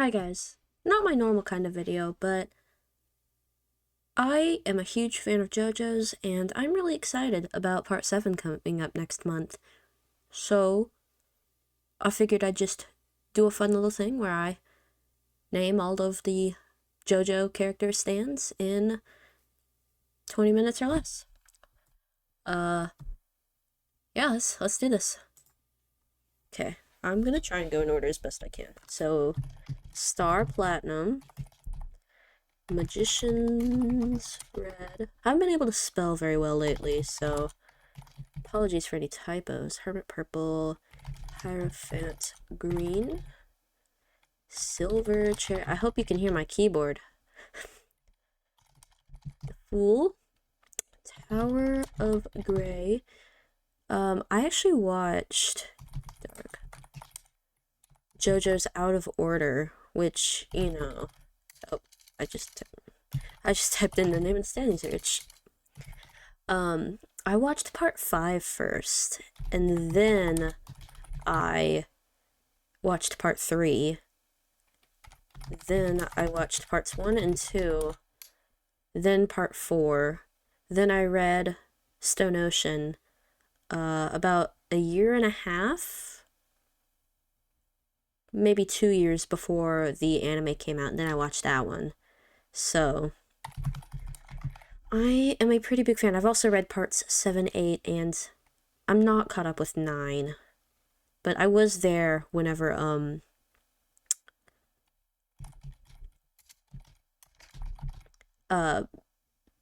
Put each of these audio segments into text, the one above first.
Hi guys. Not my normal kind of video, but I am a huge fan of JoJo's and I'm really excited about part 7 coming up next month. So, I figured I'd just do a fun little thing where I name all of the JoJo character stands in 20 minutes or less. Yeah, let's do this. Okay, I'm gonna try and go in order as best I can. So, Star Platinum, Magician's Red. I haven't been able to spell very well lately, so apologies for any typos. Hermit Purple, Hierophant Green, Silver Chair. I hope you can hear my keyboard. Fool, Tower of Gray. I actually watched JoJo's Out of Order, which, oh, I just typed in the name and standing search. I watched part 5 first, and then I watched part 3. Then I watched parts 1 and 2. Then part 4. Then I read Stone Ocean about a year and a half, maybe 2 years before the anime came out, and then I watched that one. So, I am a pretty big fan. I've also read parts 7, 8, and I'm not caught up with 9. But I was there whenever,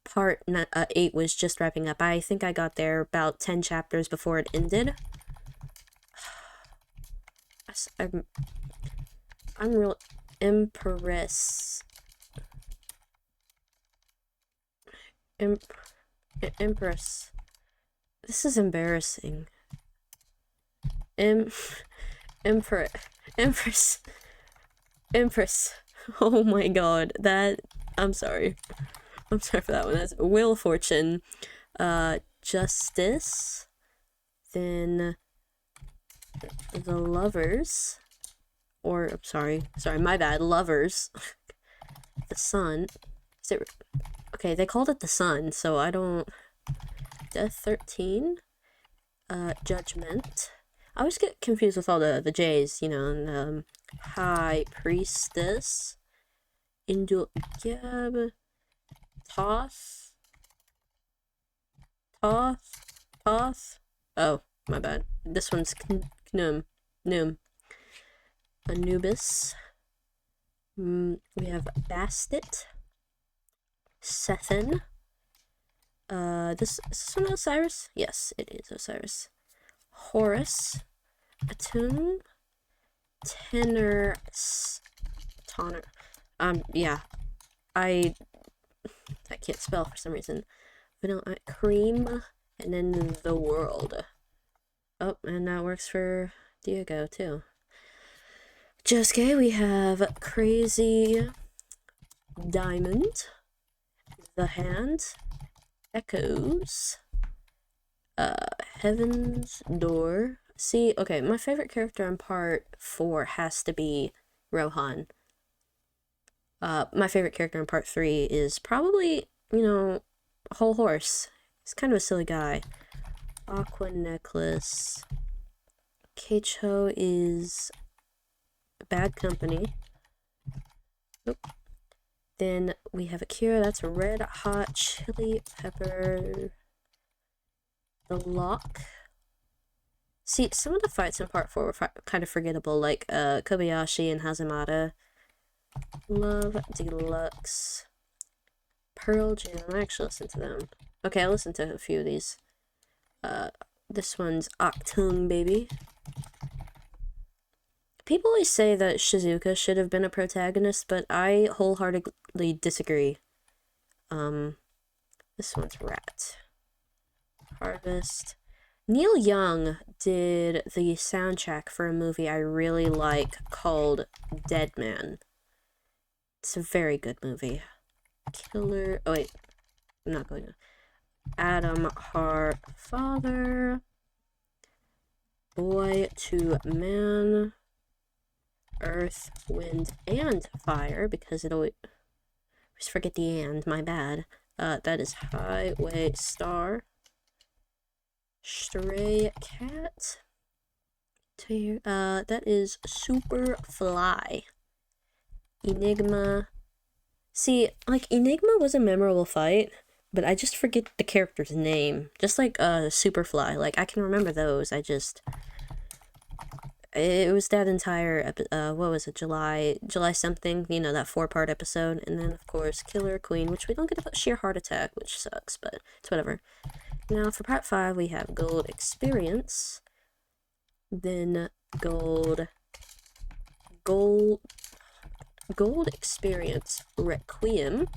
part 8 was just wrapping up. I think I got there about 10 chapters before it ended. I'm real Empress. Empress. This is embarrassing. Empress. Oh my god, I'm sorry. I'm sorry for that one. That's Wheel of Fortune. Justice. Then the Lovers. I'm sorry, my bad, Lovers. The Sun. Is it... Okay, they called it the Sun, so I don't... Death 13. Judgment. I always get confused with all the J's, and, High Priestess. Gab. Toth. Oh, my bad. This one's Noom. Anubis. We have Bastet. Sethen. Is this one Osiris? Yes, it is Osiris. Horus. Atum. Tonner. Yeah. I can't spell for some reason. Vanilla Cream. And then the World. Oh, and that works for Diego, too. Josuke, we have Crazy Diamond. The Hand. Echoes. Heaven's Door. See, okay, my favorite character in part 4 has to be Rohan. My favorite character in part 3 is probably, Whole Horse. He's kind of a silly guy. Aqua Necklace. Keicho is Bad Company. Nope. Then we have Akira, that's a Red Hot Chili Pepper. The Lock. See, some of the fights in part 4 were kind of forgettable, like Kobayashi and Hazamada. Love Deluxe. Pearl Jam. I actually listened to them. Okay, I listened to a few of these. This one's Octung Baby. People always say that Shizuka should have been a protagonist, but I wholeheartedly disagree. This one's Rat. Harvest. Neil Young did the soundtrack for a movie I really like called Dead Man. It's a very good movie. Killer. Oh, wait. I'm not going to. Adam Hart. Father. Boy to Man. earth, wind, and fire, because it always forget the and, my bad. That is Highway Star. Stray Cat. That is Super Fly. Enigma. See, like, Enigma was a memorable fight, but I just forget the character's name. Just like Superfly. Like, I can remember those. It was that entire what was it, July something, you know, that 4-part episode. And then of course Killer Queen, which we don't get about Sheer Heart Attack, which sucks, but it's whatever. Now for part 5 we have Gold Experience, then Gold Experience Requiem.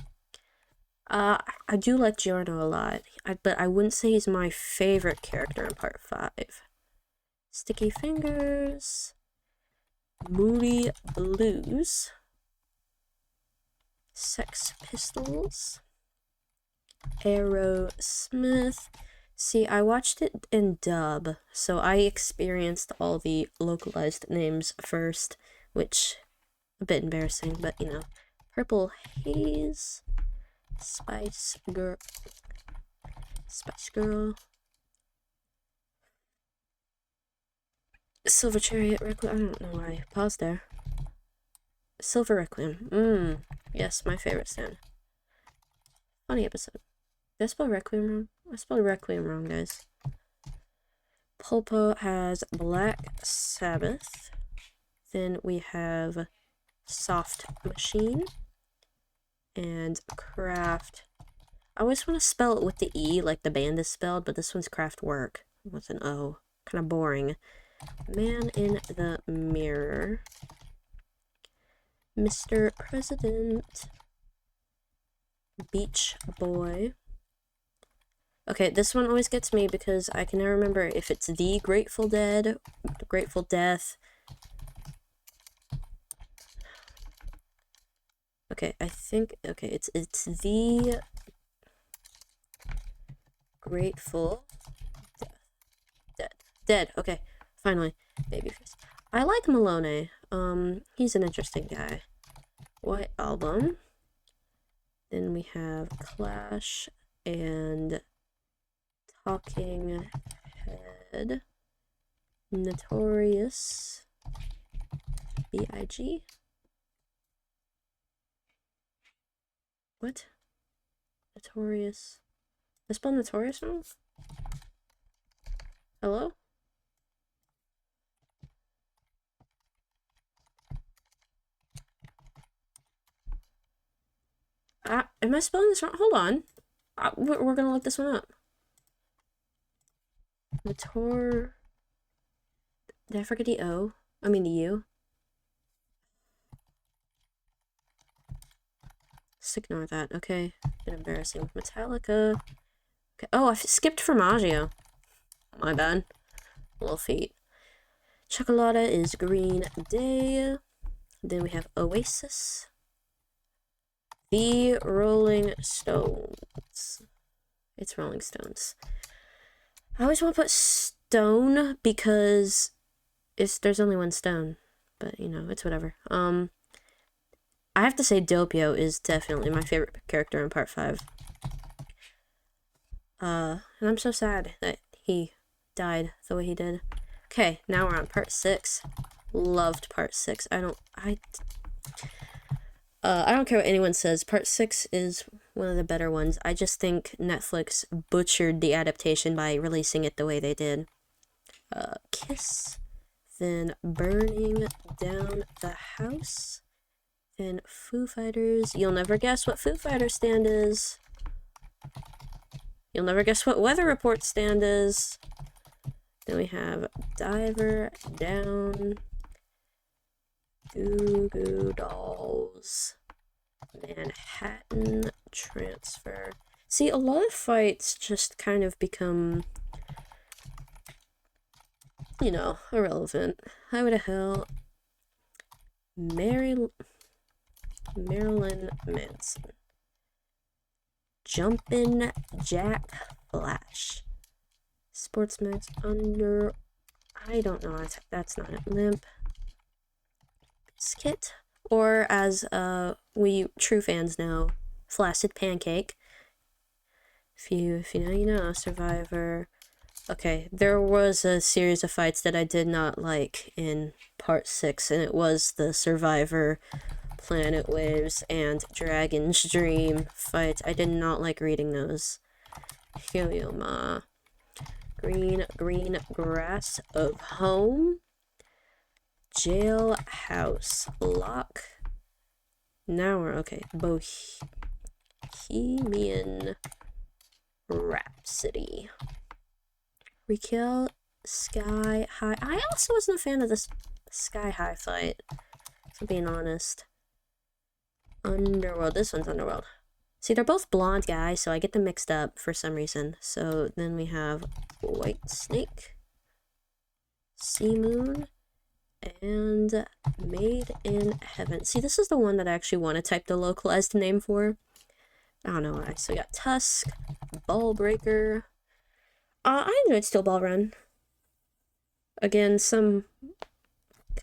I do like Giorno a lot, but I wouldn't say he's my favorite character in part 5. Sticky Fingers, Moody Blues, Sex Pistols, Aerosmith. See, I watched it in dub, so I experienced all the localized names first, which a bit embarrassing, but you know. Purple Haze, Spice Girl, Silver Chariot Requiem. I don't know why I paused there. Silver Requiem. Yes, my favorite stand. Funny episode. Did I spell Requiem wrong? I spelled Requiem wrong, guys. Pulpo has Black Sabbath. Then we have Soft Machine. And Craft. I always want to spell it with the E, like the band is spelled, but this one's Craftwork with an O. Kind of boring. Man in the Mirror. Mr. President. Beach Boy. Okay, this one always gets me because I can never remember if it's the Grateful Dead, the Grateful Death. Okay, I think, okay, it's the Grateful Dead. Okay, finally, babyface. I like Malone. He's an interesting guy. White Album. Then we have Clash and Talking Head. Notorious. B.I.G. What? Notorious. I spelled Notorious wrong? Hello? Am I spelling this wrong? Hold on. We're gonna look this one up. Did I forget the O? I mean the U. Just ignore that. Okay. Bit embarrassing. Metallica. Okay. Oh, I skipped Formaggio. My bad. Little feet. Chocolata is Green Day. Then we have Oasis. The Rolling Stones. It's Rolling Stones. I always want to put Stone because there's only one stone. But, you know, it's whatever. I have to say Doppio is definitely my favorite character in part 5. And I'm so sad that he died the way he did. Okay, now we're on part 6. Loved part 6. I don't care what anyone says. Part 6 is one of the better ones. I just think Netflix butchered the adaptation by releasing it the way they did. Kiss. Then Burning Down the House. Then Foo Fighters. You'll never guess what Foo Fighters stand is. You'll never guess what Weather Report stand is. Then we have Diver Down. Goo Goo Dolls. Manhattan Transfer. See, a lot of fights just kind of become, you know, irrelevant. Highway to Hell. Marilyn Manson. Jumpin' Jack Flash. Sportsman's Under. I don't know. That's not it. Limp Skit, or as we true fans know, Flaccid Pancake. If you know, you know. Survivor. Okay, there was a series of fights that I did not like in part 6, and it was the Survivor, Planet Waves, and Dragon's Dream fights. I did not like reading those. Helioma. Green grass of home. Jailhouse lock. Now we're okay. Bohemian Rhapsody. Rekill Sky High. I also wasn't a fan of this Sky High fight, if I'm being honest. Underworld. This one's Underworld. See, they're both blonde guys, so I get them mixed up for some reason. So then we have White Snake, Sea Moon, and Made in Heaven. See, this is the one that I actually want to type the localized name for. I don't know why. So we got Tusk, Ball Breaker. I enjoyed Steel Ball Run. Again, some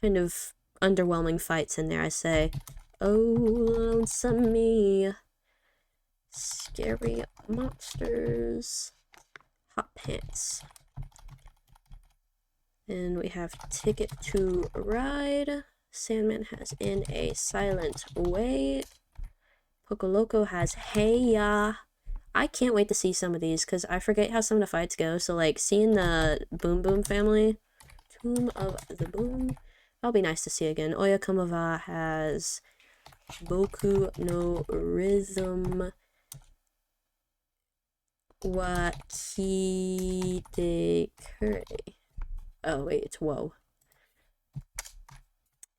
kind of underwhelming fights in there, I say. Oh, lonesome me. Scary monsters. Hot Pants. And we have Ticket to Ride. Sandman has In a Silent Way. Pocoloco has Hey Ya. I can't wait to see some of these, because I forget how some of the fights go. So, like, seeing the Boom Boom family, Tomb of the Boom, that'll be nice to see again. Oyakamava has Boku no Rhythm wa Kite Kure. Oh, wait, it's Whoa.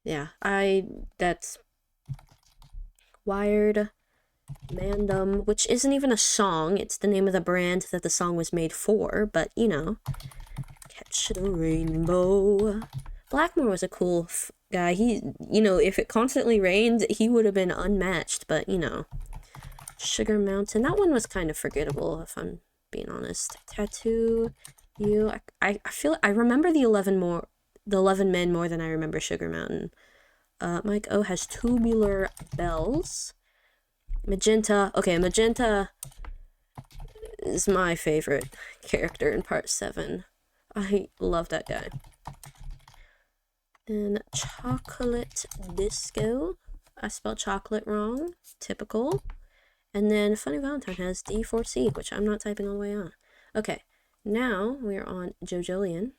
Yeah, that's Wired Mandem, which isn't even a song. It's the name of the brand that the song was made for, but, you know. Catch the Rainbow. Blackmore was a cool guy. He, you know, if it constantly rained, he would have been unmatched, but, you know. Sugar Mountain. That one was kind of forgettable, if I'm being honest. Tattoo You. I feel I remember the 11 Men more than I remember Sugar Mountain. Mike O has Tubular Bells. Magenta. Okay, Magenta is my favorite character in part 7. I love that guy. And Chocolate Disco. I spelled chocolate wrong. Typical. And then Funny Valentine has D4C, which I'm not typing all the way on. Okay, now we're on JoJolian.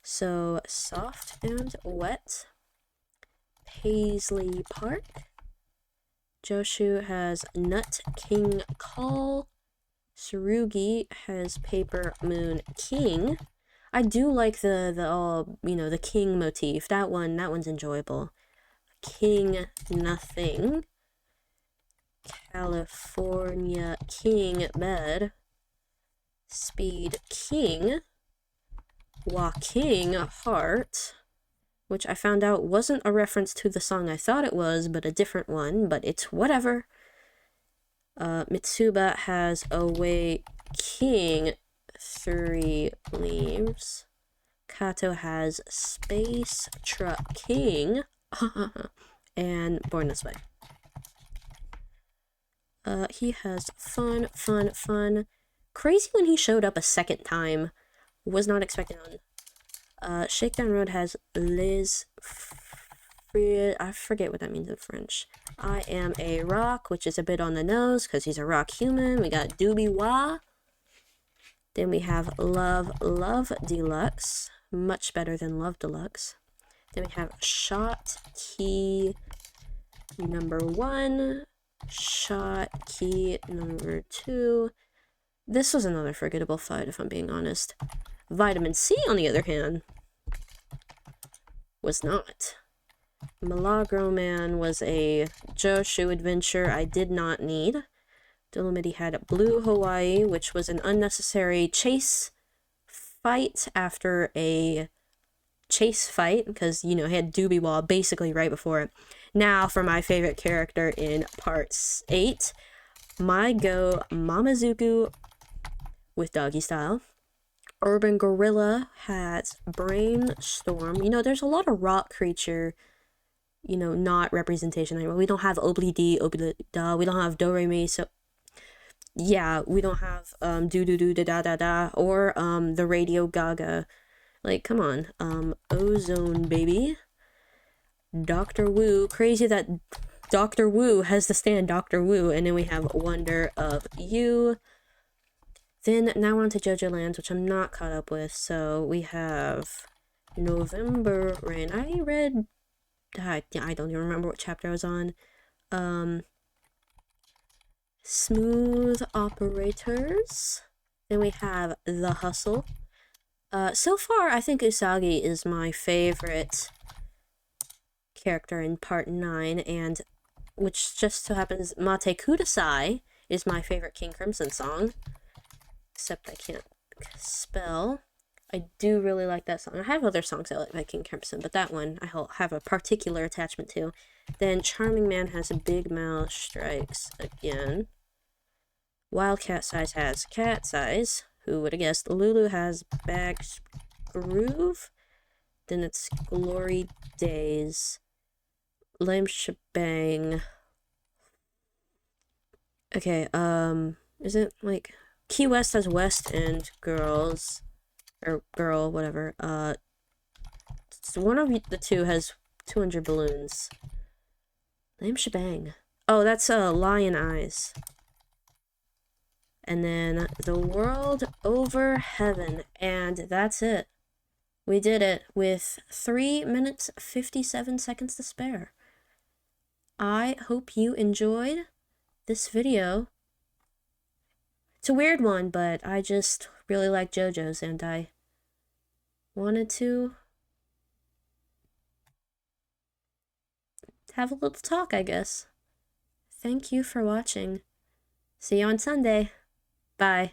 So, Soft and Wet. Paisley Park. Joshu has Nut King Call. Tsurugi has Paper Moon King. I do like the king motif. That one's enjoyable. King Nothing. California King Bed. Speed King. Walking Heart, which I found out wasn't a reference to the song I thought it was, but a different one, but it's whatever. Mitsuba has Away King 3 Leaves. Kato has Space Truck King. And Born This Way. He has Fun. Crazy when he showed up a second time. Was not expecting on. Shakedown Road has Liz I forget what that means in French. I Am a Rock, which is a bit on the nose because he's a rock human. We got Doobie Wah. Then we have Love Deluxe. Much better than Love Deluxe. Then we have Shot Key number 1. Shot Key number 2. This was another forgettable fight, if I'm being honest. Vitamin C, on the other hand, was not. Milagro Man was a Joshu adventure I did not need. Dolomiti had Blue Hawaii, which was an unnecessary chase fight after a chase fight, because, you know, he had Doobie Wall basically right before it. Now, for my favorite character in Part 8, my go Mamazuku with Doggy Style. Urban Gorilla has Brainstorm. You know, there's a lot of rock creature you know, not representation anymore. We don't have obli-di, obli-da, we don't have do-re-mi, so yeah, we don't have do-do-do-da-da-da-da, or the Radio Gaga. Like, come on. Ozone, baby. Dr. Wu. Crazy that Dr. Wu has to stand Dr. Wu, and then we have Wonder of You. Then now on to JoJo Lands, which I'm not caught up with. So we have November Rain. I don't even remember what chapter I was on. Smooth Operators. Then we have The Hustle. So far, I think Usagi is my favorite character in part 9, and which just so happens Mate Kudasai is my favorite King Crimson song. Except I can't spell. I do really like that song. I have other songs I like by King Crimson, but that one I have a particular attachment to. Then Charming Man has a Big Mouth Strikes again. Wildcat Size has Cat Size. Who would have guessed? Lulu has Bags Groove. Then it's Glory Days. Lame Shebang. Okay, is it like Key West has West End Girls, or Girl, whatever. One of the two has 200 balloons. Lame Shebang. Oh, that's Lion Eyes. And then The World Over Heaven, and that's it. We did it with 3 minutes 57 seconds to spare. I hope you enjoyed this video. It's a weird one, but I just really like JoJo's, and I wanted to have a little talk, I guess. Thank you for watching. See you on Sunday. Bye.